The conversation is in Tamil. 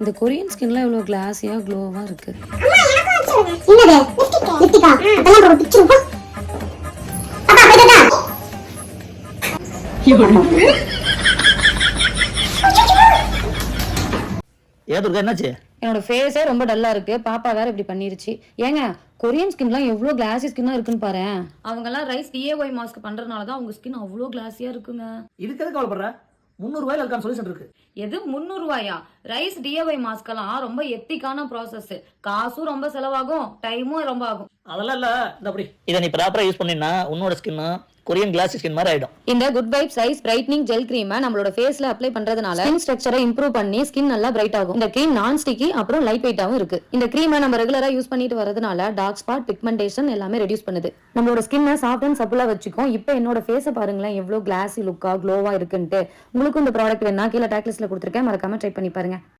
இந்த கொரியன் ஸ்கின்லாம் இவ்வளோ கிளாஸியா க்ளோவா இருக்கு. என்னாச்சு? என்னோட ஃபேஸே ரொம்ப டல்லா இருக்கு. பாப்பா வேற இப்படி பண்ணிருச்சு. ஏங்க கொரியன் ஸ்கின்லாம் எவ்வளோ கிளாஸி ஸ்கின்னா இருக்குன்னு பாரு. அவங்கெல்லாம் ரைஸ் DIY மாஸ்க் பண்றதுனால தான் அவங்க ஸ்கின் அவ்வளோ கிளாஸியா இருக்குங்க. இதுக்கு எதுக்கு கவலைப்படுற? 300 ரூபாயில இருக்கான சொல்யூஷன் இருக்கு. எது 300 ரூபாயா? ரைஸ் DIY மாஸ்கெல்லாம் ரொம்ப எத்திக்கான ப்ராசஸ். காசும் ரொம்ப செலவாகும், டைமும் ரொம்ப ஆகும். அதெல்லாம் இல்ல, இந்த அப்படி இதை நீ ப்ராப்பரா யூஸ் பண்ணினா உன்னோட ஸ்கின் கொரியன் கிளாஸ் ஸ்கின் மாதிரி ஆயிடும். இந்த good vibes ice brightening gel கிரீமை நம்மளோட ஃபேஸ்ல அப்ளை பண்றதுனால ஸ்கின் ஸ்ட்ரக்சரை இம்ப்ரூவ் பண்ணி ஸ்கின் நல்லா பிரைட் ஆகும். இந்த கிரீம் நான் ஸ்டிக்கி அப்புறம் லைட் வெயிட்டாவும் இருக்கு. இந்த கிரீமை நம்ம ரெகுலரா யூஸ் பண்ணிட்டு வரதுனால டார்க் ஸ்பாட், பிக்மெண்டேஷன் எல்லாமே ரெடியூஸ் பண்ணுது. நம்மளோட ஸ்கின்னை சாஃப்ட் அண்ட் சப்பிளா வச்சுக்கும். இப்போ என்னோட ஃபேஸை பாருங்களேன் எவ்வளவு கிளாஸி லுக்கா க்ளோவா இருக்குன்ட்டு. உங்களுக்கும் இந்த ப்ராடக்ட் வேணா கீழே டேக் லிஸ்ட்ல கொடுத்துருக்கேன், மறக்காம ட்ரை பண்ணி பாருங்க.